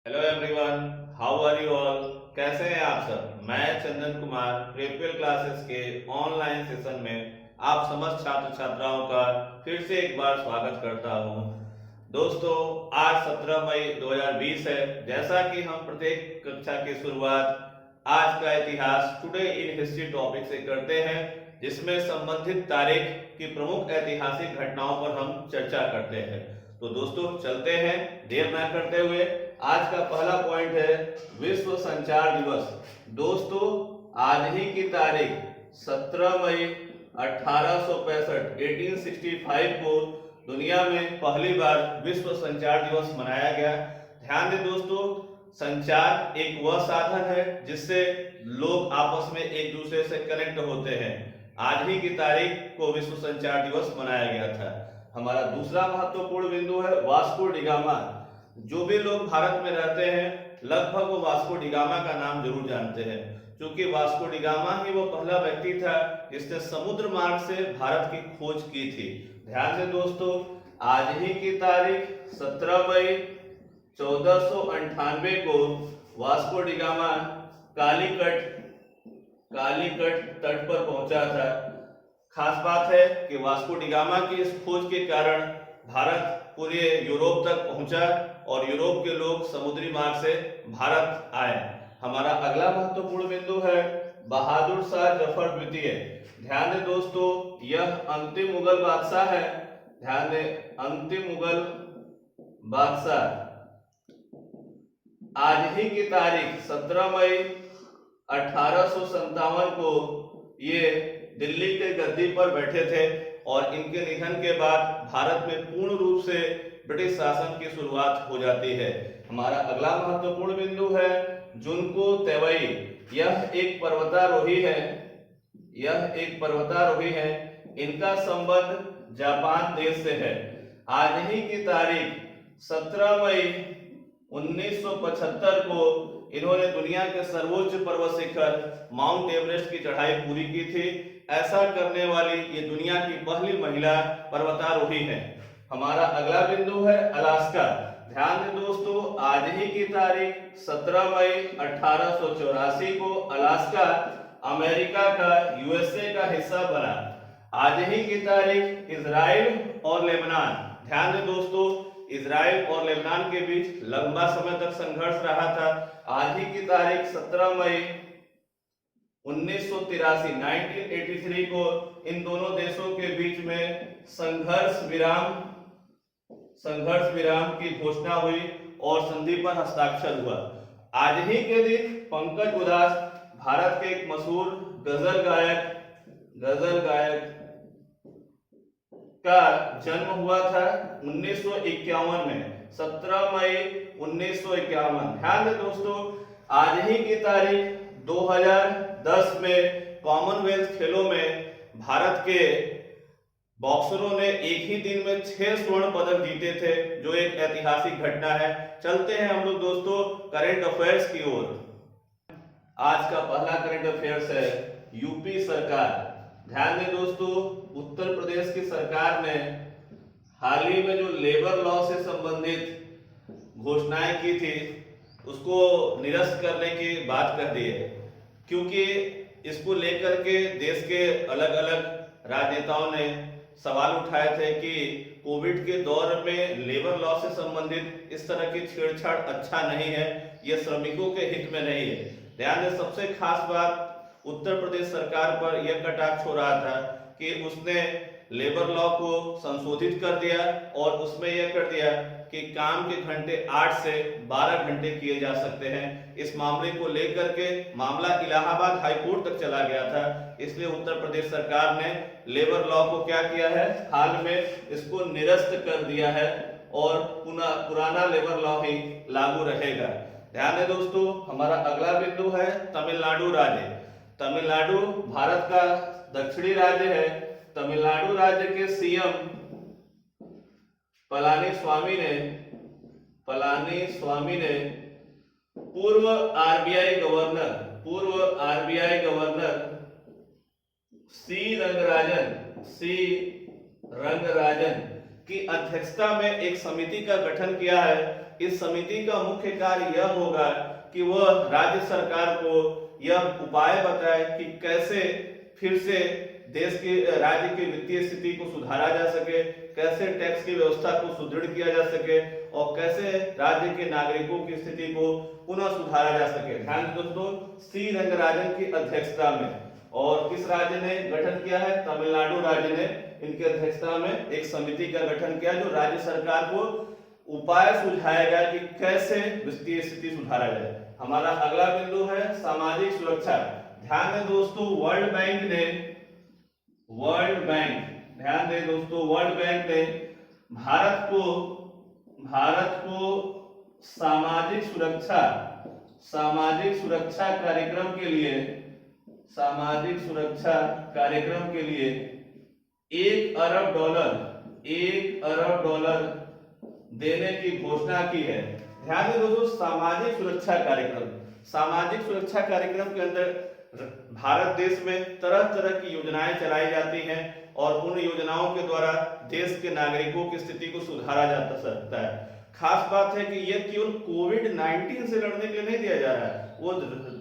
Hello everyone, how are you all. कैसे हैं आप सब। मैं चंदन कुमार प्रेपियल क्लासेस के ऑनलाइन सेशन में आप समस्त छात्र छात्राओं का फिर से एक बार स्वागत करता हूं। दोस्तों, आज 17 मई 2020 है। जैसा कि हम प्रत्येक कक्षा की शुरुआत आज का इतिहास टुडे इन हिस्ट्री टॉपिक से करते हैं, जिसमें संबंधित तारीख की प्रमुख ऐतिहासिक घटनाओं पर हम चर्चा करते हैं। तो दोस्तों चलते हैं देर न करते हुए। आज का पहला पॉइंट है विश्व संचार दिवस। दोस्तों, आज ही की तारीख 17 मई 1865 1865 को दुनिया में पहली बार विश्व संचार दिवस मनाया गया। ध्यान दें दोस्तों, संचार एक वह साधन है जिससे लोग आपस में एक दूसरे से कनेक्ट होते हैं। आज ही की तारीख को विश्व संचार दिवस मनाया गया था। हमारा दूसरा महत्वपूर्ण बिंदु है वास्को डिगामा। जो भी लोग भारत में रहते हैं लगभग वो वास्को डिगामा का नाम जरूर जानते हैं, क्योंकि वास्को डिगामा ही वो पहला व्यक्ति था जिसने समुद्र मार्ग से भारत की खोज की थी। ध्यान से दोस्तों, आज ही की तारीख 17 मई 1498 को वास्को डिगामा कालीकट तट पर पहुंचा था। खास बात है कि वास्को डिगामा की इस खोज के कारण भारत पूरे यूरोप तक पहुंचा और यूरोप के लोग समुद्री मार्ग से भारत आए। हमारा अगला महत्वपूर्ण बिंदु है बहादुर शाह जफर द्वितीय। ध्यान दें दोस्तों, यह अंतिम मुगल बादशाह है। ध्यान दें, अंतिम मुगल बादशाह। आज ही की तारीख 17 मई 1857 को ये दिल्ली के गद्दी पर बैठे थे और इनके निधन के बाद भारत में पूर्ण रूप से ब्रिटिश शासन की शुरुआत हो जाती है। हमारा अगला महत्वपूर्ण बिंदु है जुनको तेवई। यह एक पर्वतारोही है। इनका संबंध जापान देश से है। आज ही की तारीख 17 मई 1975 को इन्होंने दुनिया के सर्वोच्च पर्वत शिखर माउंट एवरेस्ट की चढ़ाई पूरी की थी। ऐसा करने वाली ये दुनिया की पहली महिला पर्वतारोही है। हमारा अगला बिंदु है अलास्का। ध्यान दें दोस्तों, आज ही की तारीख 17 मई 1884 को अलास्का अमेरिका का यूएसए का हिस्सा बना। आज ही की तारीख इजराइल और लेबनान। ध्यान दें दोस्तों, इजराइल और लेबनान के बीच लंबा समय तक संघर्ष रहा था। आज ही की तारीख 17 मई 1983 को इन दोनों देशों के बीच में संघर्ष विराम की घोषणा हुई और संधि पर हस्ताक्षर हुआ। आज ही के दिन पंकज उधास, भारत के एक मशहूर गजल गायक का जन्म हुआ था 1951 में, 17 मई 1951। ध्यान दें दोस्तों, आज ही की तारीख 2010 में कॉमनवेल्थ खेलों में भारत के बॉक्सरों ने एक ही दिन में 6 स्वर्ण पदक जीते थे, जो एक ऐतिहासिक घटना है। चलते हैं हम लोग दोस्तों करंट अफेयर्स की ओर। आज का पहला करंट अफेयर्स है यूपी सरकार। ध्यान दें दोस्तों, उत्तर प्रदेश की सरकार ने हाल ही में जो लेबर लॉ से संबंधित घोषणाएं की थी उसको निरस्त करने की बात कर दी है, क्योंकि इसको लेकर के देश के अलग अलग राजनेताओं ने सवाल उठाए थे कि कोविड के दौर में लेबर लॉ से संबंधित इस तरह की छेड़छाड़ अच्छा नहीं है, यह श्रमिकों के हित में नहीं है। ध्यान दें, सबसे खास बात उत्तर प्रदेश सरकार पर यह कटाक्ष हो रहा था कि उसने लेबर लॉ को संशोधित कर दिया और उसमें यह कर दिया कि काम के घंटे 8 से 12 घंटे किए जा सकते हैं। इस मामले को लेकर के मामला इलाहाबाद हाई कोर्ट तक चला गया था, इसलिए उत्तर प्रदेश सरकार ने लेबर लॉ को क्या किया है, हाल में इसको निरस्त कर दिया है और पुराना लेबर लॉ ही लागू रहेगा। ध्यान दें दोस्तों, हमारा अगला बिंदु है तमिलनाडु राज्य। तमिलनाडु भारत का दक्षिणी राज्य है। तमिलनाडु राज्य के सीएम पलानी स्वामी ने पूर्व आरबीआई गवर्नर सी रंगराजन की अध्यक्षता में एक समिति का गठन किया है। इस समिति का मुख्य कार्य यह होगा कि वह राज्य सरकार को यह उपाय बताए कि कैसे फिर से देश के राज्य की वित्तीय स्थिति को सुधारा जा सके, कैसे टैक्स की व्यवस्था को सुदृढ़ किया जा सके और कैसे राज्य के नागरिकों की स्थिति को पुनः सुधारा जा सके। ध्यान दें दोस्तों, सी रंगराजन की अध्यक्षता में। और किस राज्य ने गठन किया है? तमिलनाडु राज्य ने इनकी अध्यक्षता में एक समिति का गठन किया जो राज्य सरकार को उपाय सुझाएगा कि कैसे वित्तीय स्थिति सुधारा जाए। हमारा अगला बिंदु है सामाजिक सुरक्षा। ध्यान दें दोस्तों, वर्ल्ड बैंक ने भारत को सामाजिक सुरक्षा कार्यक्रम के लिए 1 अरब डॉलर देने की घोषणा की है। ध्यान दें दोस्तों, सामाजिक सुरक्षा कार्यक्रम के अंदर भारत देश में तरह तरह की योजनाएं चलाई जाती हैं और उन योजनाओं के द्वारा देश के नागरिकों की स्थिति को सुधारा जा सकता है। खास बात है कि यह केवल कोविड-19 से लड़ने के लिए नहीं दिया जा रहा है, वो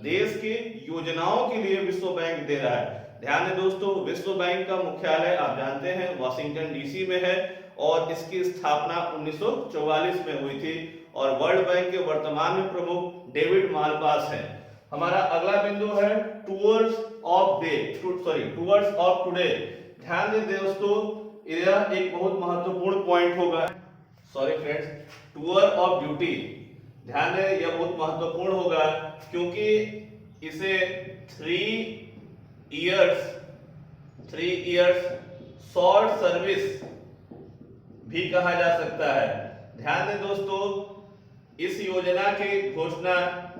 देश की योजनाओं के लिए विश्व बैंक दे रहा है। ध्यान दें दोस्तों, विश्व बैंक का मुख्यालय आप जानते हैं वाशिंगटन डीसी में है और इसकी स्थापना 1944 में हुई थी और वर्ल्ड बैंक के वर्तमान में प्रमुख डेविड मालपास हैं। हमारा अगला बिंदु है टूवर्ड्स ऑफ टुडे। ध्यान दें दोस्तों, यह एक बहुत महत्वपूर्ण पॉइंट होगा। Tour of duty. ध्यान दें, यह बहुत महत्वपूर्ण होगा क्योंकि इसे 3 इयर्स शॉर्ट सर्विस भी कहा जा सकता है। ध्यान दें दोस्तों, इस योजना की घोषणा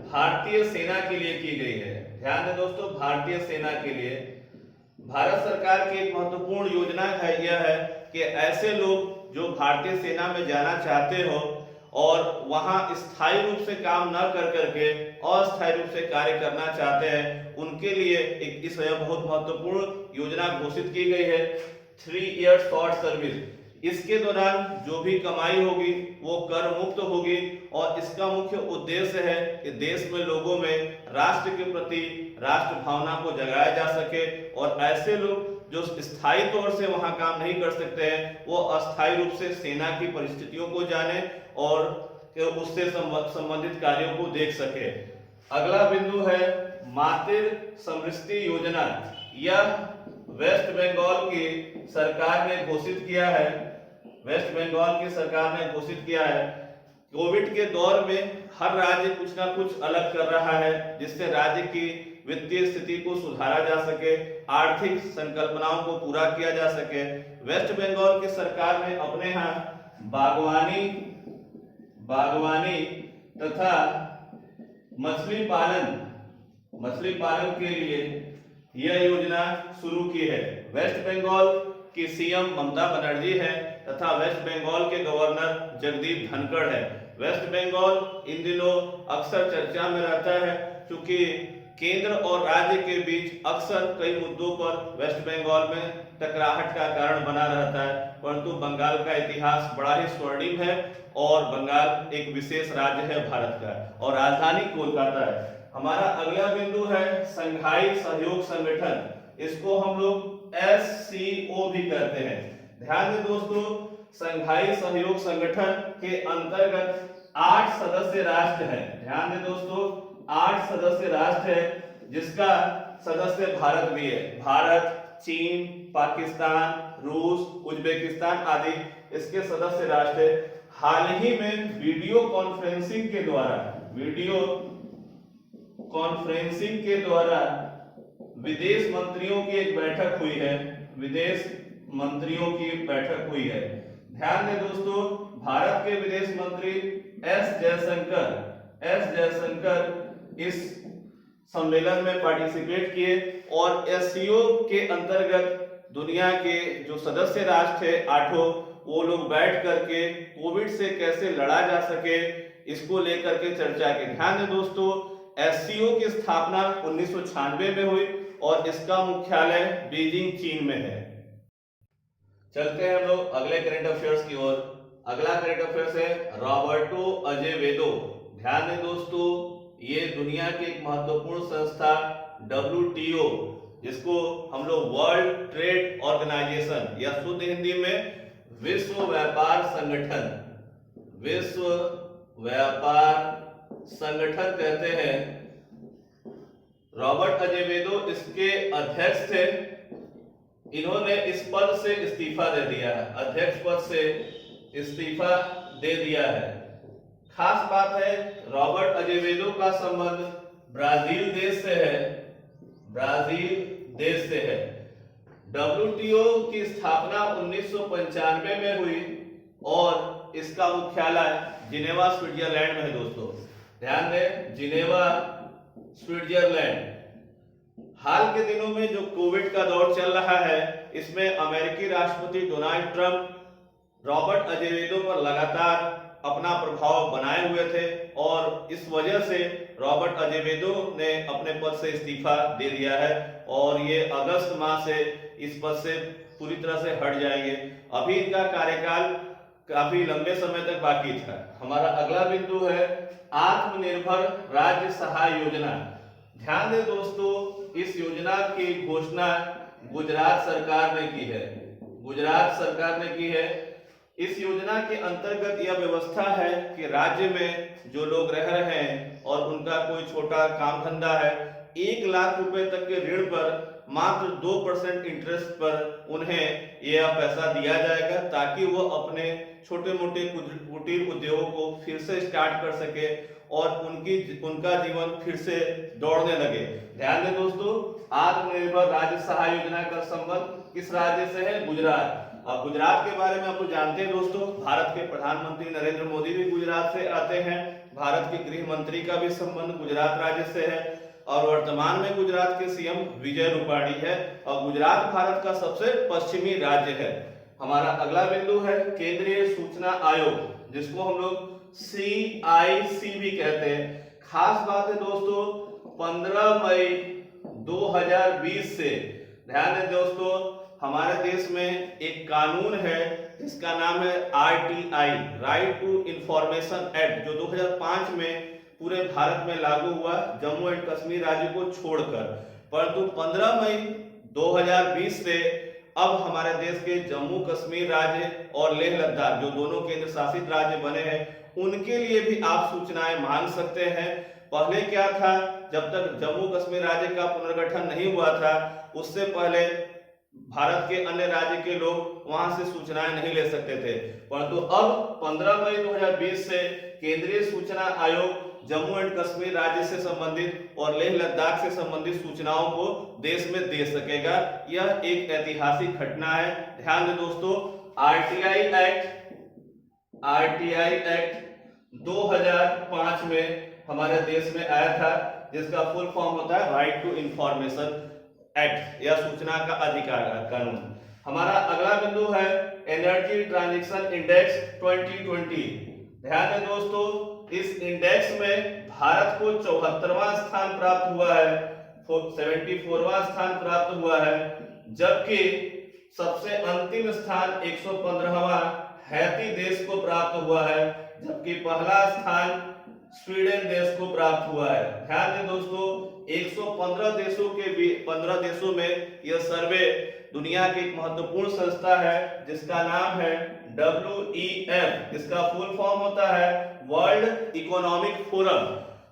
भारतीय सेना के लिए की गई है। ध्यान दें दोस्तों, भारतीय सेना के लिए भारत सरकार की एक महत्वपूर्ण योजना है यह है कि ऐसे लोग जो भारतीय सेना में जाना चाहते हो और वहां स्थायी रूप से काम न कर करके अस्थायी रूप से कार्य करना चाहते हैं, उनके लिए एक इस बहुत महत्वपूर्ण योजना घोषित की गई है 3 इयर्स शॉर्ट सर्विस। इसके दौरान जो भी कमाई होगी वो कर मुक्त होगी और इसका मुख्य उद्देश्य है कि देश में लोगों में राष्ट्र के प्रति राष्ट्र भावना को जगाया जा सके और ऐसे लोग जो स्थायी तौर से वहां काम नहीं कर सकते हैं वो अस्थायी रूप से सेना की परिस्थितियों को जाने और उससे संबंधित कार्यों को देख सके। अगला बिंदु है मातृ समृद्धि योजना। यह वेस्ट बंगाल की सरकार ने घोषित किया है। कोविड के दौर में हर राज्य कुछ ना कुछ अलग कर रहा है जिससे राज्य की वित्तीय स्थिति को सुधारा जा सके, आर्थिक संकल्पनाओं को पूरा किया जा सके। वेस्ट बंगाल की सरकार ने अपने यहाँ बागवानी तथा मछली पालन के लिए यह योजना शुरू की है। वेस्ट बंगाल की सीएम ममता बनर्जी है तथा वेस्ट बंगाल के गवर्नर जगदीप धनखड़ है। वेस्ट बंगाल इन दिनों अक्सर चर्चा में रहता है क्योंकि केंद्र और राज्य के बीच अक्सर कई मुद्दों पर वेस्ट बंगाल में टकराहट का कारण बना रहता है, परंतु बंगाल का इतिहास बड़ा ही स्वर्णिम है और बंगाल एक विशेष राज्य है भारत का और राजधानी कोलकाता है। हमारा अगला बिंदु है संघाई सहयोग संगठन, इसको हम लोग SCO भी कहते हैं। ध्यान दें दोस्तों, संघाई सहयोग संगठन के अंतर्गत 8 सदस्य राष्ट्र हैं। ध्यान दें दोस्तों, 8 सदस्य राष्ट्र है जिसका सदस्य भारत भी है। भारत, चीन, पाकिस्तान, रूस, उज्बेकिस्तान आदि इसके सदस्य राष्ट्र है। हाल ही में वीडियो कॉन्फ्रेंसिंग के द्वारा विदेश मंत्रियों की एक बैठक हुई है। ध्यान दें दोस्तों, भारत के विदेश मंत्री एस जयशंकर इस सम्मेलन में पार्टिसिपेट किए और SCO के अंतर्गत दुनिया के जो सदस्य राष्ट्र है 8 वो लोग बैठ करके कोविड से कैसे लड़ा जा सके इसको लेकर के चर्चा की। ध्यान दें दोस्तों, SCO की स्थापना 1996 में हुई और इसका मुख्यालय बीजिंग चीन में है। चलते हैं हम लोग अगले करंट अफेयर्स की ओर। अगला करंट अफेयर्स है रॉबर्टो अजेवेदो। ध्यान दें दोस्तों, ये दुनिया की एक महत्वपूर्ण संस्था WTO, जिसको हम लोग वर्ल्ड ट्रेड ऑर्गेनाइजेशन या शुद्ध हिंदी में विश्व व्यापार संगठन, विश्व व्यापार संगठन कहते हैं। रॉबर्ट अजेवेदो इसके अध्यक्ष थे। इन्होंने इस पद से इस्तीफा दे दिया है, अध्यक्ष पद से इस्तीफा दे दिया है। खास बात है, रॉबर्ट अजेवेदो का संबंध ब्राजील देश से है, ब्राजील देश से है। WTO की स्थापना 1995 में हुई और इसका मुख्यालय जिनेवा स्विट्जरलैंड में है दोस्तों। ध्यान दें, जिनेवा स्विट्जरलैंड। हाल के दिनों में जो कोविड का दौर चल रहा है, इसमें अमेरिकी राष्ट्रपति डोनाल्ड ट्रंप रॉबर्ट अजेवेदो पर लगातार अपना प्रभाव बनाए हुए थे और इस वजह से रॉबर्ट अजेवेदो ने अपने पद से इस्तीफा दे दिया है और ये अगस्त माह से इस पद से पूरी तरह से हट जाएंगे। अभी इनका कार्यकाल काफी लंबे समय तक बाकी था। हमारा अगला बिंदु है आत्मनिर्भर राज्य सहाय योजना। ध्यान दें दोस्तों, इस योजना की घोषणा गुजरात सरकार ने की है, गुजरात सरकार ने की है। इस योजना के अंतर्गत यह व्यवस्था है कि राज्य में जो लोग रह रहे हैं और उनका कोई छोटा काम धंधा है, 1 लाख रुपए तक के ऋण पर मात्र 2% इंटरेस्ट पर उन्हें यह पैसा दिया जाएगा, ताकि वो अपने छोटे मोटे कुटीर उद्योगों को फिर से स्टार्ट कर सके और उनका जीवन फिर से दौड़ने लगे। ध्यान दें दोस्तों, आत्मनिर्भर राज्य सहाय योजना का संबंध किस राज्य से है? गुजरात। अब गुजरात के बारे में आप लोग जानते हैं दोस्तों, भारत के प्रधानमंत्री नरेंद्र मोदी भी गुजरात से आते हैं। भारत के गृह मंत्री का भी संबंध गुजरात राज्य से है और वर्तमान में गुजरात के CM विजय रूपाणी है और गुजरात भारत का सबसे पश्चिमी राज्य है। हमारा अगला बिंदु है केंद्रीय सूचना आयोग, जिसको हम लोग CIC भी कहते हैं। खास बात है दोस्तों, 15 मई 2020 से, ध्यान दें दोस्तों, हमारे देश में एक कानून है जिसका नाम है RTI, right to information act, जो 2005 में पूरे भारत में लागू हुआ, जम्मू एंड कश्मीर राज्य को छोड़कर। परंतु 15 मई 2020 से अब हमारे देश के जम्मू कश्मीर राज्य और लेह लद्दाख, जो दोनों केंद्र शासित राज्य बने हैं, उनके लिए भी आप सूचनाएं मांग सकते हैं। पहले क्या था, जब तक जम्मू कश्मीर राज्य का पुनर्गठन नहीं हुआ था, उससे पहले भारत के अन्य राज्य के लोग वहां से सूचनाएं नहीं ले सकते थे। परंतु अब 15 मई 2020 से केंद्रीय सूचना आयोग जम्मू एंड कश्मीर राज्य से संबंधित और लेह लद्दाख से संबंधित सूचनाओं को देश में दे सकेगा। यह एक ऐतिहासिक घटना है। ध्यान दें दोस्तों, RTI एक्ट 2005 में हमारे देश में आया था, जिसका फुल फॉर्म होता है राइट टू इंफॉर्मेशन एक्ट या सूचना का अधिकार कानून। हमारा अगला बिंदु है एनर्जी ट्रांजिशन इंडेक्स 2020। ध्यान दें दोस्तों, इस इंडेक्स में भारत को 74वां स्थान प्राप्त हुआ है, 74वां स्थान प्राप्त हुआ है, जबकि सबसे अंतिम स्थान 115वां हैती देश को प्राप्त हुआ है, जबकि पहला स्थान स्वीडन देश को प्राप्त हुआ है। ध्यान दें दोस्तों, 115 देशों के 15 देशों में यह सर्वे दुनिया की एक महत्वपूर्ण संस्था है जिसका नाम है WEF। इसका फुल फॉर्म होता है वर्ल्ड इकोनॉमिक फोरम।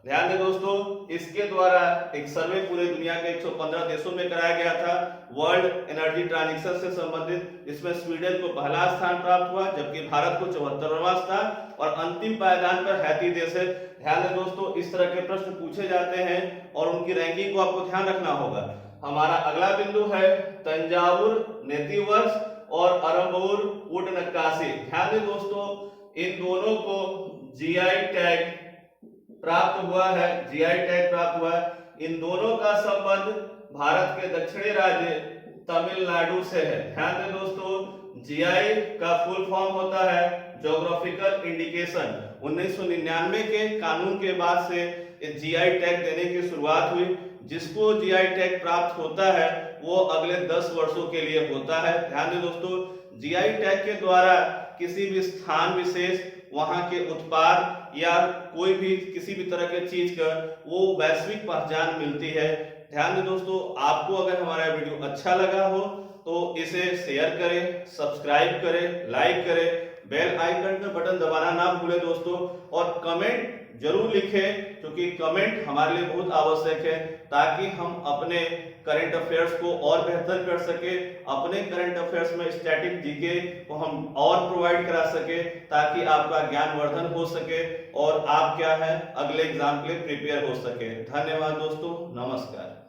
ध्यान दें दोस्तों, इसके द्वारा एक सर्वे पूरे दुनिया के 115 देशों में कराया गया था वर्ल्ड एनर्जी ट्रांजिशन से संबंधित। इसमें स्वीडन को पहला स्थान प्राप्त हुआ, जबकि भारत को 74वां स्थान और अंतिम पायदान पर हैती देश है। ध्यान दें दोस्तों, इस तरह के प्रश्न पूछे जाते हैं और उनकी रैंकिंग को आपको ध्यान रखना होगा। हमारा अगला बिंदु है तंजावुर नेतिवर्ष और अरंबूर वुड नक्काशी। ध्यान दें दोस्तों, इन दोनों को GI टैग प्राप्त हुआ है, GI टैग प्राप्त हुआ है। इन दोनों का संबंध भारत के दक्षिणी राज्य तमिलनाडु से है। ध्यान दें दोस्तों, GI का फुल फॉर्म होता है ज्योग्राफिकल इंडिकेशन। 1999 के कानून के बाद से GI टैग देने की शुरुआत हुई। जिसको GI टैग प्राप्त होता है वो अगले 10 वर्षों के लिए होता है। ध्यान दें दोस्तों, जीआई टैग के द्वारा किसी भी स्थान विशेष, वहां के उत्पाद या कोई भी किसी भी तरह के चीज का वो वैश्विक पहचान मिलती है। ध्यान दें दोस्तों, आपको अगर हमारा वीडियो अच्छा लगा हो तो इसे शेयर करें, सब्सक्राइब करें, लाइक करें, बेल आइकन का बटन दबाना ना भूलें दोस्तों, और कमेंट जरूर लिखें, क्योंकि कमेंट हमारे लिए बहुत आवश्यक है ताकि हम अपने करंट अफेयर्स को और बेहतर कर सके, अपने करंट अफेयर्स में स्टैटिक जीके को हम और प्रोवाइड करा सके, ताकि आपका ज्ञानवर्धन हो सके और आप क्या है अगले एग्जाम के लिए प्रिपेयर हो सके। धन्यवाद दोस्तों, नमस्कार।